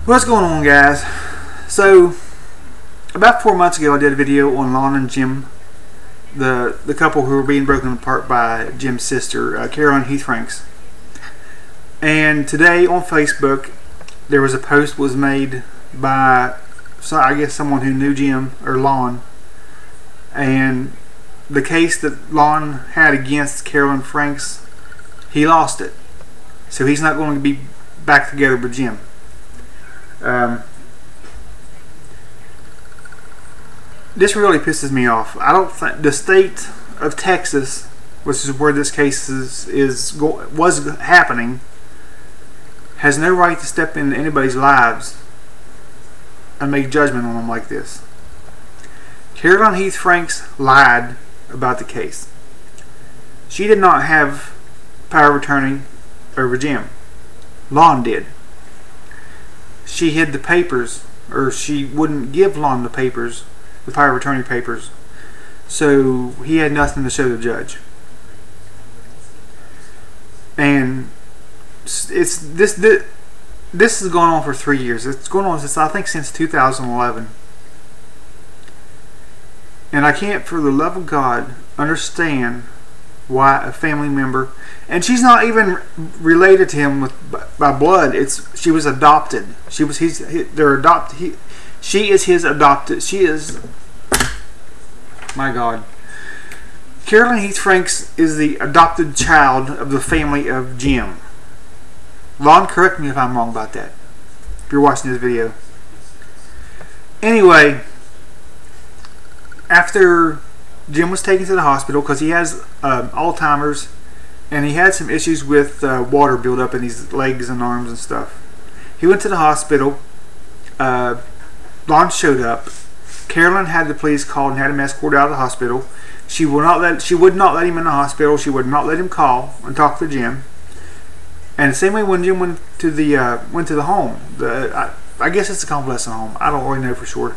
What's going on, guys? So about 4 months ago I did a video on Lon and Jim, the couple who were being broken apart by Jim's sister, Carolyn Heath Franks. And today on Facebook there was a post was made by, I guess, someone who knew Jim or Lon, and the case that Lon had against Carolyn Franks, he lost it, so he's not going to be back together with Jim. This really pisses me off. I don't think the state of Texas, which is where this case was happening, has no right to step into anybody's lives and make judgment on them like this. Carolyn Heath Franks lied about the case. She did not have power of attorney over Jim. Lon did. She hid the papers, or she wouldn't give Lon the papers, the power of attorney papers, so he had nothing to show the judge. And this has gone on for 3 years. It's going on since, I think, since 2011. And I can't, for the love of God, understand why a family member, and she's not even related to him by blood. She was adopted. She is his adopted. She is, my God. Carolyn Heath Franks is the adopted child of the family of Jim. Lon, correct me if I'm wrong about that, if you're watching this video. Anyway, after Jim was taken to the hospital because he has Alzheimer's, and he had some issues with water buildup in his legs and arms and stuff. He went to the hospital. Lon showed up. Carolyn had the police called and had him escorted out of the hospital. She would not let him in the hospital. She would not let him call and talk to Jim. And the same way when Jim went to the home, I guess it's a convalescent home. I don't really know for sure.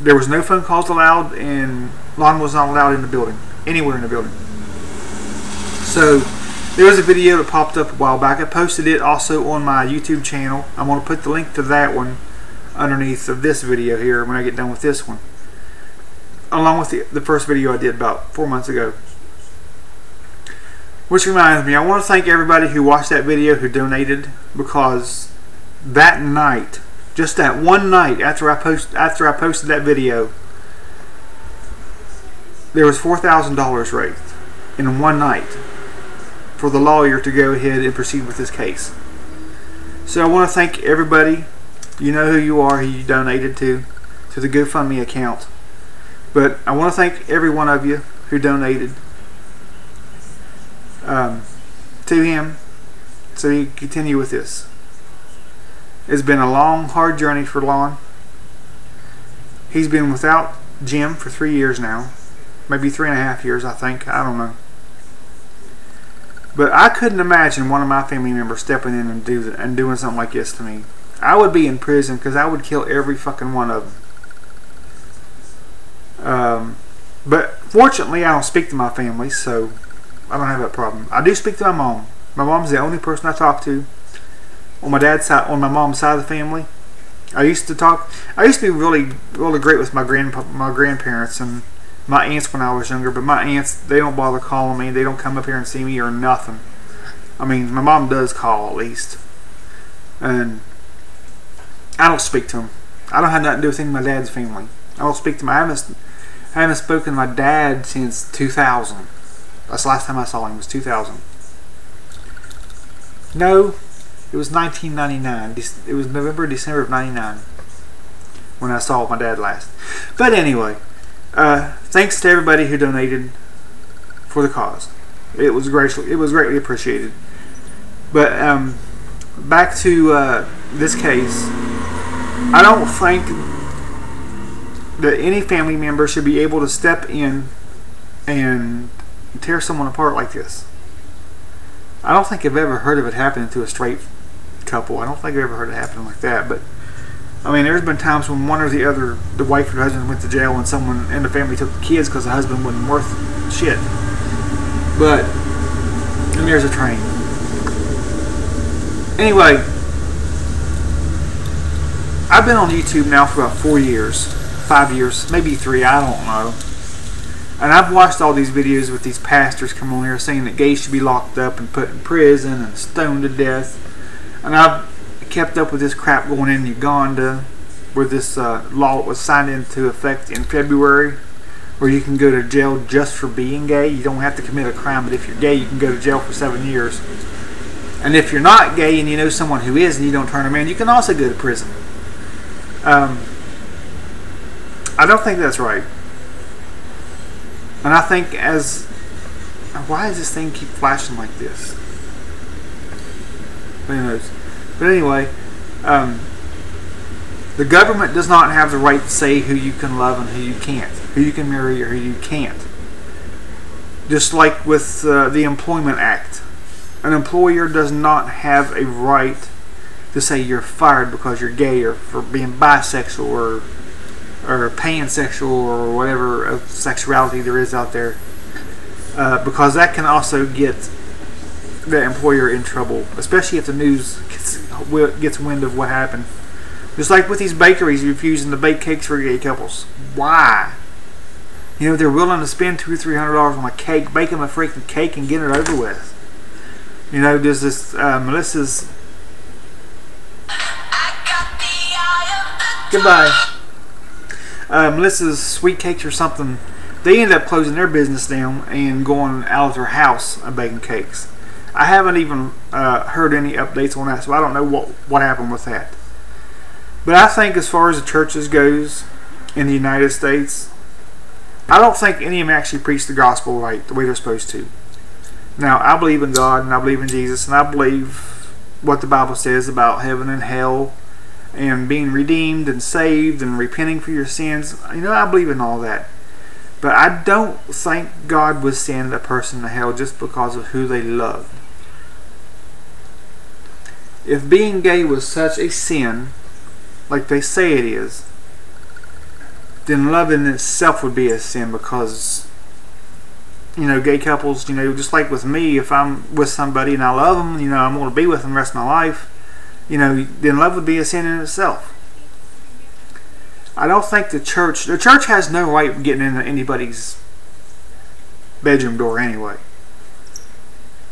There was no phone calls allowed, and Lon was not allowed in the building, anywhere in the building. So there was a video that popped up a while back. I posted it also on my YouTube channel. I'm going to put the link to that one underneath of this video here when I get done with this one, along with the first video I did about 4 months ago. Which reminds me, I want to thank everybody who watched that video, who donated, because that night, just that one night after I posted that video, there was $4,000 raised in one night for the lawyer to go ahead and proceed with this case. So I want to thank everybody. You know who you are, who you donated to the GoFundMe account. But I want to thank every one of you who donated to him, so he can continue with this. It's been a long, hard journey for Lon. He's been without Jim for 3 years now. Maybe 3.5 years, I think. I don't know. But I couldn't imagine one of my family members stepping in and doing something like this to me. I would be in prison because I would kill every fucking one of them. But fortunately, I don't speak to my family, so I don't have that problem. I do speak to my mom. My mom's the only person I talk to on my dad's side, on my mom's side of the family. I used to be really great with my grandparents and my aunts when I was younger, but my aunts, they don't bother calling me. They don't come up here and see me or nothing. I mean, my mom does call at least, and I don't speak to them. I don't have nothing to do with any of my dad's family. I don't speak to them. I haven't spoken to my dad since 2000. That's the last time I saw him, was 2000. No, it was 1999. It was November, December of 99 when I saw my dad last. But anyway, thanks to everybody who donated for the cause. It was greatly appreciated. But back to this case. I don't think that any family member should be able to step in and tear someone apart like this. I don't think I've ever heard of it happening to a straight couple. I don't think I've ever heard it happening like that. But I mean, there's been times when one or the other, the wife or husband, went to jail and someone in the family took the kids because the husband wasn't worth shit. But, and there's a train. Anyway, I've been on YouTube now for about 4 years, 5 years, maybe 3, I don't know. And I've watched all these videos with these pastors come on here saying that gays should be locked up and put in prison and stoned to death. And I've kept up with this crap going in Uganda, where this law was signed into effect in February, where you can go to jail just for being gay. You don't have to commit a crime, but if you're gay, you can go to jail for 7 years. And if you're not gay and you know someone who is and you don't turn them in, you can also go to prison. I don't think that's right. And I think why does this thing keep flashing like this? Who knows? But anyway, the government does not have the right to say who you can love and who you can't, who you can marry or who you can't. Just like with the Employment Act, an employer does not have a right to say you're fired because you're gay or for being bisexual or pansexual or whatever of sexuality there is out there, because that can also get the employer in trouble, especially if the news gets wind of what happened. Just like with these bakeries refusing to bake cakes for gay couples. Why? You know, they're willing to spend $200 or $300 on a cake, bake them a freaking cake and get it over with. You know, there's this Melissa's. Goodbye. Melissa's Sweet Cakes or something. They ended up closing their business down and going out of their house and baking cakes. I haven't even heard any updates on that, so I don't know what happened with that. But I think as far as the churches goes in the United States, I don't think any of them actually preach the gospel right, the way they're supposed to. Now, I believe in God and I believe in Jesus and I believe what the Bible says about heaven and hell and being redeemed and saved and repenting for your sins. You know, I believe in all that. But I don't think God would send a person to hell just because of who they loved. If being gay was such a sin, like they say it is, then love in itself would be a sin, because, you know, gay couples, you know, just like with me, if I'm with somebody and I love them, you know, I'm going to be with them the rest of my life, you know, then love would be a sin in itself. I don't think the church has no right getting into anybody's bedroom door anyway.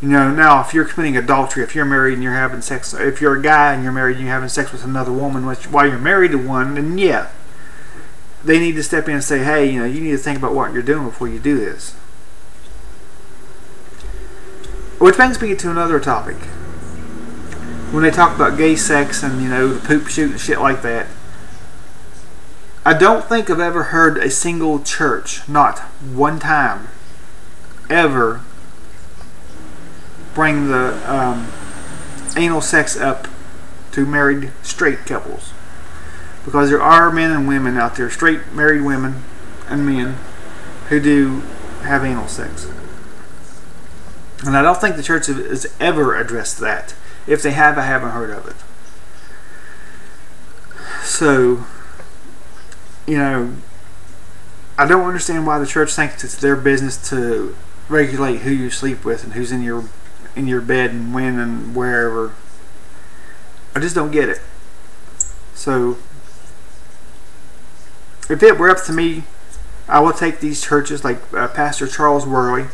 You know, now if you're committing adultery, if you're married and you're having sex, if you're a guy and you're married and you're having sex with another woman while you're married to one, then yeah, they need to step in and say, hey, you know, you need to think about what you're doing before you do this. Which brings me to another topic. When they talk about gay sex and, you know, the poop shoot and shit like that, I don't think I've ever heard a single church, not one time, ever bring the anal sex up to married straight couples. Because there are men and women out there, straight married women and men, who do have anal sex. And I don't think the church has ever addressed that. If they have, I haven't heard of it. So, you know, I don't understand why the church thinks it's their business to regulate who you sleep with and who's in your bed and when and wherever. I just don't get it. So, if it were up to me, I would take these churches like Pastor Charles Worley.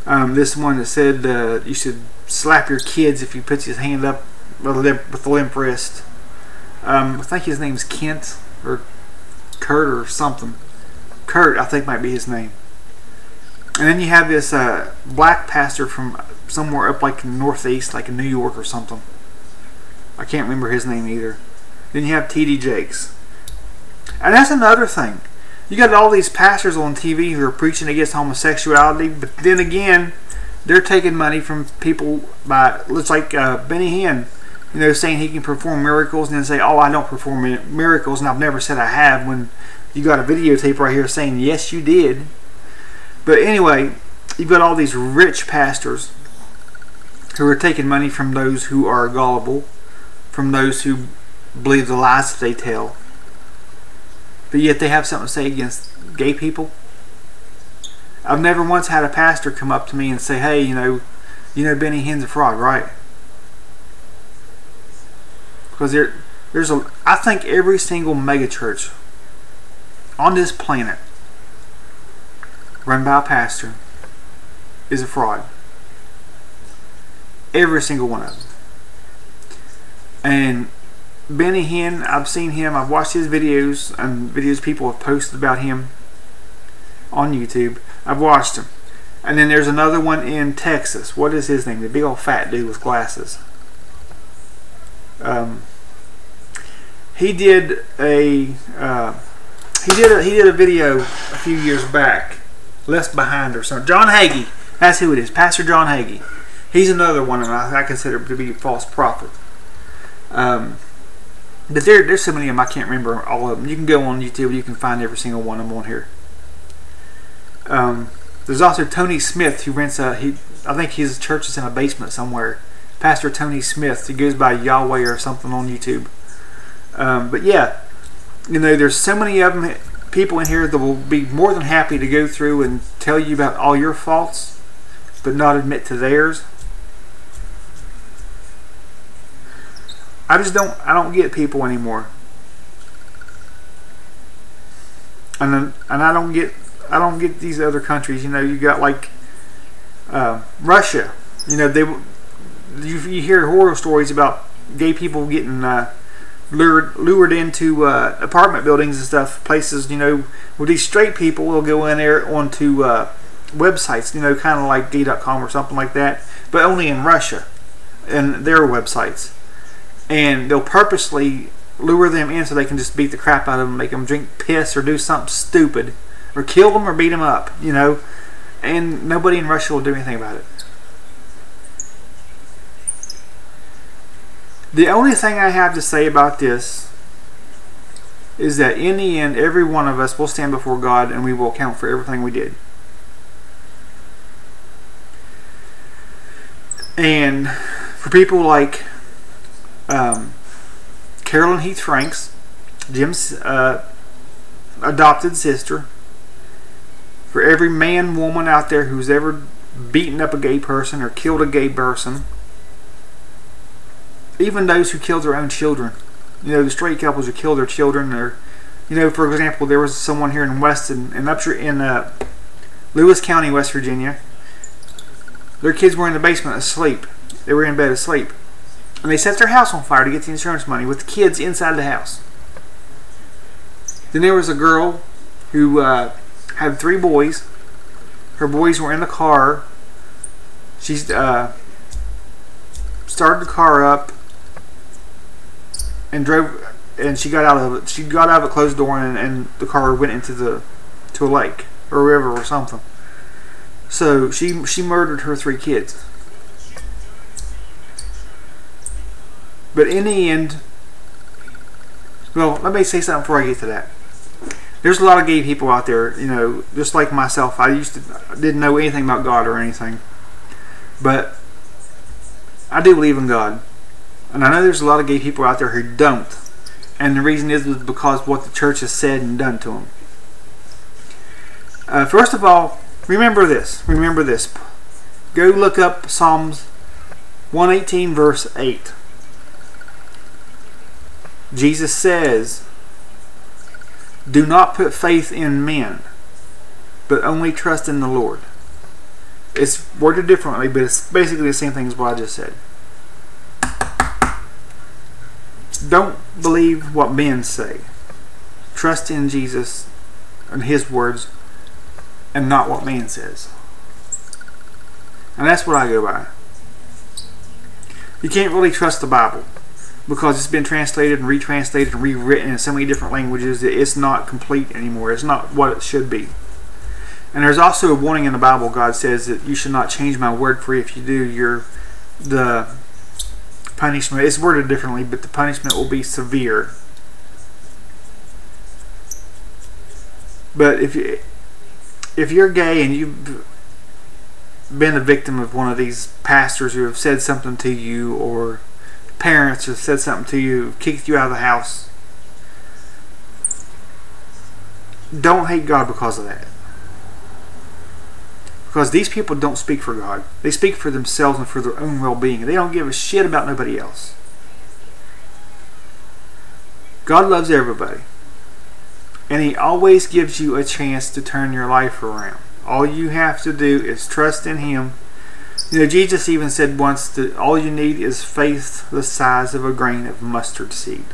This one that said you should slap your kids if you put his hand up with the limp wrist. I think his name's Kent or Kurt or something. Kurt, I think, might be his name. And then you have this black pastor from somewhere up like in the Northeast, like in New York or something. I can't remember his name either. Then you have T.D. Jakes. And that's another thing. You got all these pastors on TV who are preaching against homosexuality, but then again, they're taking money from people by, looks like Benny Hinn, you know, saying he can perform miracles, and then say, oh, I don't perform miracles, and I've never said I have, when you got a videotape right here saying, yes, you did. But anyway, you've got all these rich pastors who are taking money from those who are gullible, from those who believe the lies that they tell. But yet they have something to say against gay people. I've never once had a pastor come up to me and say, hey, you know Benny Hinn's a fraud, right? Because I think every single megachurch on this planet run by a pastor is a fraud. Every single one of them. And Benny Hinn, I've seen him, I've watched his videos and videos people have posted about him on YouTube. I've watched him. And then there's another one in Texas. What is his name? The big old fat dude with glasses. He did a video a few years back, Left Behind or something. John Hagee, that's who it is. Pastor John Hagee. He's another one, and I consider to be a false prophet. But there's so many of them I can't remember all of them. You can go on YouTube, you can find every single one of them on here. There's also Tony Smith, who rents I think his church is in a basement somewhere. Pastor Tony Smith, he goes by Yahweh or something on YouTube. But yeah, you know, there's so many of them, people in here that will be more than happy to go through and tell you about all your faults, but not admit to theirs. I don't get people anymore, and I don't get these other countries. You know, you got like Russia. You know, you hear horror stories about gay people getting lured into apartment buildings and stuff, places, you know, where these straight people will go in there onto websites, you know, kind of like gay.com or something like that, but only in Russia and their websites. And they'll purposely lure them in so they can just beat the crap out of them, make them drink piss or do something stupid, or kill them or beat them up, you know, and nobody in Russia will do anything about it. The only thing I have to say about this is that in the end, every one of us will stand before God and we will account for everything we did. And for people like Carolyn Heath Franks, Jim's adopted sister, for every man, woman out there who's ever beaten up a gay person or killed a gay person, even those who killed their own children, you know, the straight couples who killed their children, or, you know, for example, there was someone here in Lewis County, West Virginia. Their kids were in the basement asleep. They were in bed asleep. And they set their house on fire to get the insurance money with the kids inside the house. Then there was a girl who had 3 boys. Her boys were in the car. She started the car up and drove, and she got out of it. She got out of it, closed the door, and the car went into a lake or a river or something. So she murdered her 3 kids. But in the end, well, let me say something before I get to that. There's a lot of gay people out there, you know, just like myself. I didn't know anything about God or anything, but I do believe in God, and I know there's a lot of gay people out there who don't, and the reason is because of what the church has said and done to them. First of all, remember this. Go look up Psalms 118 verse 8. Jesus says, "Do not put faith in men, but only trust in the Lord." It's worded differently, but it's basically the same thing as what I just said. Don't believe what men say. Trust in Jesus and His words, and not what man says. And that's what I go by. You can't really trust the Bible, because it's been translated and retranslated and rewritten in so many different languages that it's not complete anymore. It's not what it should be. And there's also a warning in the Bible. God says that you should not change my word, for if you do, the punishment, it's worded differently, but the punishment will be severe. But if you're gay and you've been a victim of one of these pastors who have said something to you, or parents have said something to you, kicked you out of the house, don't hate God because of that. Because these people don't speak for God. They speak for themselves and for their own well-being. They don't give a shit about nobody else. God loves everybody. And He always gives you a chance to turn your life around. All you have to do is trust in Him. You know, Jesus even said once that all you need is faith the size of a grain of mustard seed.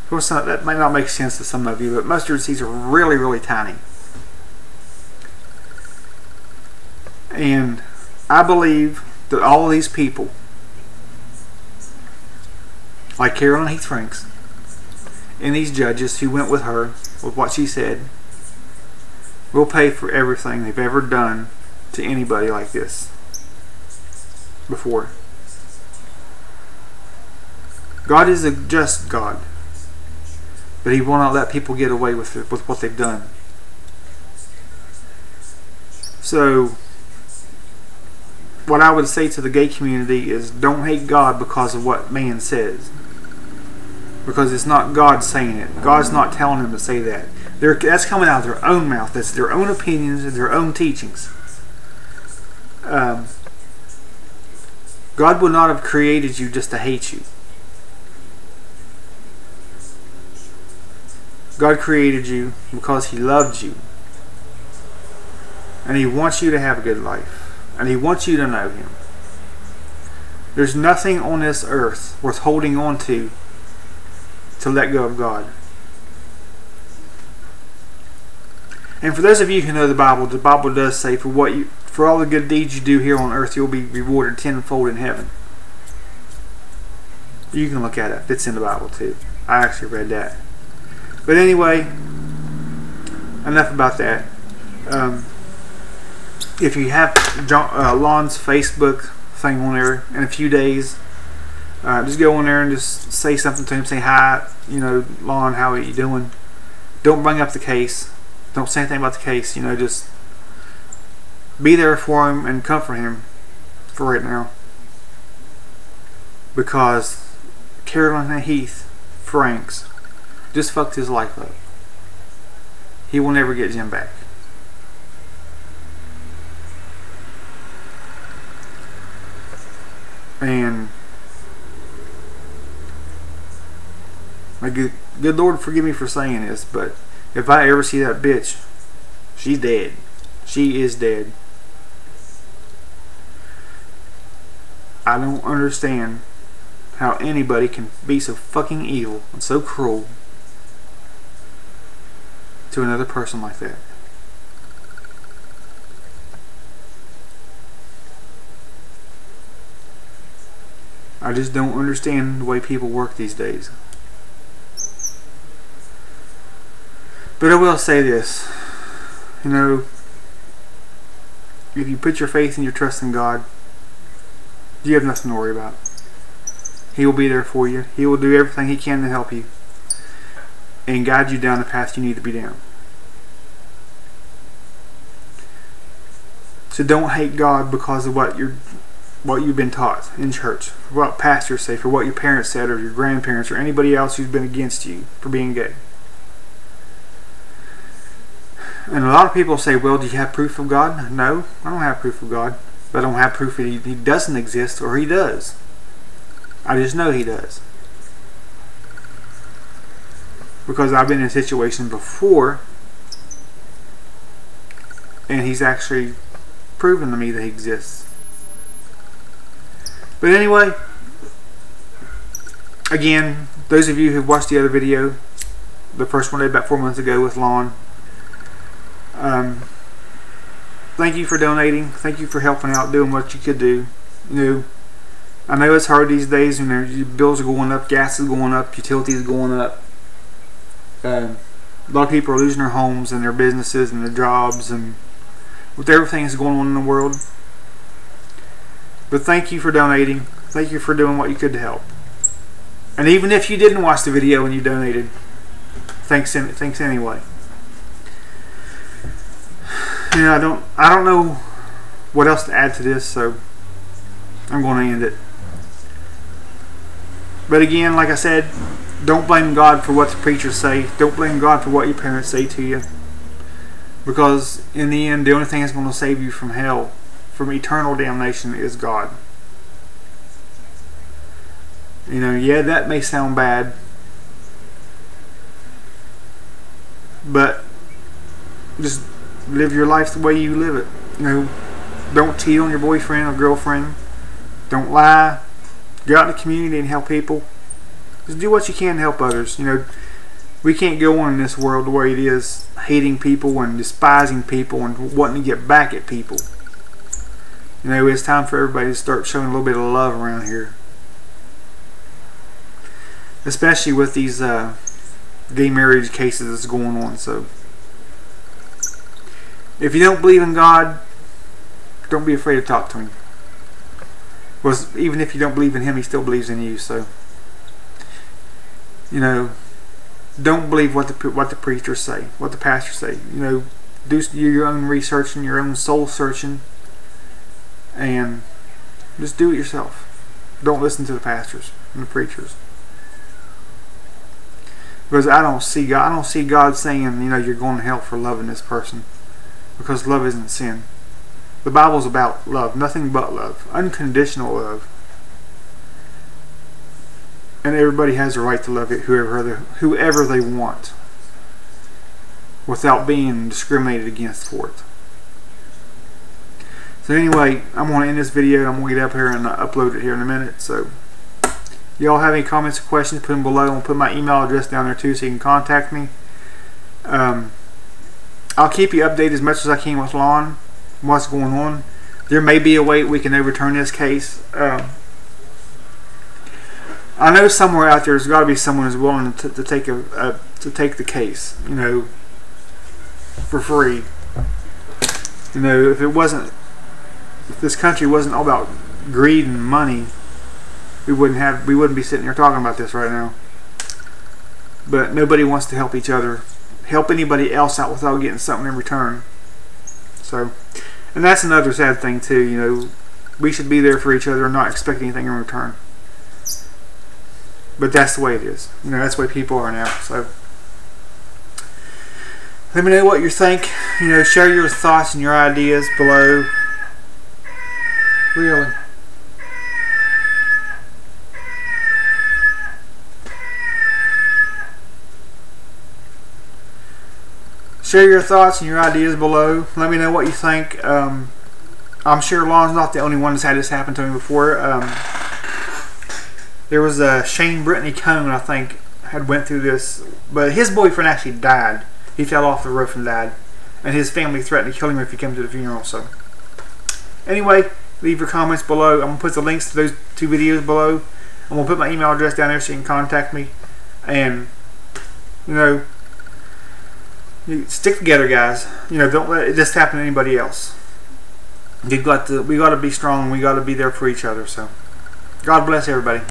Of course, that might not make sense to some of you, but mustard seeds are really, really tiny. And I believe that all of these people, like Carolyn Heath Franks and these judges who went with her, with what she said, will pay for everything they've ever done to anybody like this before. God is a just God, but He will not let people get away with it, with what they've done. So what I would say to the gay community is, don't hate God because of what man says, because it's not God saying it. God's not telling them to say that. That's coming out of their own mouth. That's their own opinions and their own teachings. God would not have created you just to hate you. God created you because He loved you. And He wants you to have a good life. And He wants you to know Him. There's nothing on this earth worth holding on to let go of God. And for those of you who know the Bible does say, for all the good deeds you do here on earth, you'll be rewarded tenfold in heaven. You can look at it. It's in the Bible too. I actually read that. But anyway, enough about that. If you have Lon's Facebook thing on there in a few days, just go on there and just say something to him. Say hi, you know, Lon, how are you doing? Don't bring up the case. Don't say anything about the case. You know, just be there for him and comfort him for right now. Because Carolyn Heath Franks just fucked his life up. He will never get Jim back. And my good Lord forgive me for saying this, but if I ever see that bitch, she's dead. She is dead. I don't understand how anybody can be so fucking evil and so cruel to another person like that. I just don't understand the way people work these days. But I will say this, you know, if you put your faith and your trust in God, you have nothing to worry about. He will be there for you. He will do everything He can to help you and guide you down the path you need to be down. So don't hate God because of what you've been taught in church, for what pastors say, for what your parents said, or your grandparents, or anybody else who's been against you for being gay. And a lot of people say, well, do you have proof of God? No, I don't have proof of God. But I don't have proof that He doesn't exist, or He does. I just know He does. Because I've been in a situation before, and He's actually proven to me that He exists. But anyway, again, those of you who've watched the other video, the first one I did about 4 months ago with Lon, thank you for donating. Thank you for helping out, doing what you could do. You know, I know it's hard these days when your bills are going up, gas is going up, utilities are going up. A lot of people are losing their homes and their businesses and their jobs, and with everything that's going on in the world. But thank you for donating. Thank you for doing what you could to help. And even if you didn't watch the video and you donated, thanks anyway. You know, I don't know what else to add to this, so I'm going to end it. But again, like I said, don't blame God for what the preachers say. Don't blame God for what your parents say to you. Because in the end, the only thing that's going to save you from hell, from eternal damnation, is God. You know, yeah, that may sound bad, but just live your life the way you live it. You know, don't cheat on your boyfriend or girlfriend. Don't lie. Go out in the community and help people. Just do what you can to help others. You know, we can't go on in this world the way it is, hating people and despising people and wanting to get back at people. You know, it's time for everybody to start showing a little bit of love around here. Especially with these gay marriage cases that's going on. So, if you don't believe in God, don't be afraid to talk to Him. Because even if you don't believe in Him, He still believes in you. So, you know, don't believe what the preachers say, what the pastors say. You know, do your own research and your own soul searching, and just do it yourself. Don't listen to the pastors and the preachers. Because I don't see God saying, you know, you're going to hell for loving this person, because love isn't sin. The Bible's about love, nothing but love, unconditional love. And everybody has the right to love it, whoever they want, without being discriminated against for it. So anyway, I'm going to end this video. I'm going to get up here and upload it here in a minute. So, y'all have any comments or questions, put them below. I'm going to put my email address down there too, so you can contact me. I'll keep you updated as much as I can with Lon, what's going on. There may be a way we can overturn this case. I know somewhere out there's got to be someone who's willing to take the case, you know, for free. You know, if this country wasn't all about greed and money, we wouldn't be sitting here talking about this right now. But nobody wants to help each other, help anybody else out without getting something in return. So, and that's another sad thing too. You know, we should be there for each other and not expect anything in return. But that's the way it is. You know, that's the way people are now. So, let me know what you think. You know, share your thoughts and your ideas below. Really. Share your thoughts and your ideas below. Let me know what you think. I'm sure Lon's not the only one that's had this happen to him before. There was Shane Brittany Cone, I think, had went through this, but his boyfriend actually died. He fell off the roof and died, and his family threatened to kill him if he came to the funeral. So, anyway, leave your comments below. I'm gonna put the links to those 2 videos below. I'm gonna put my email address down there so you can contact me. And you know, stick together, guys. You know, don't let it just happen to anybody else. We got to be strong. We got to be there for each other. So, God bless everybody.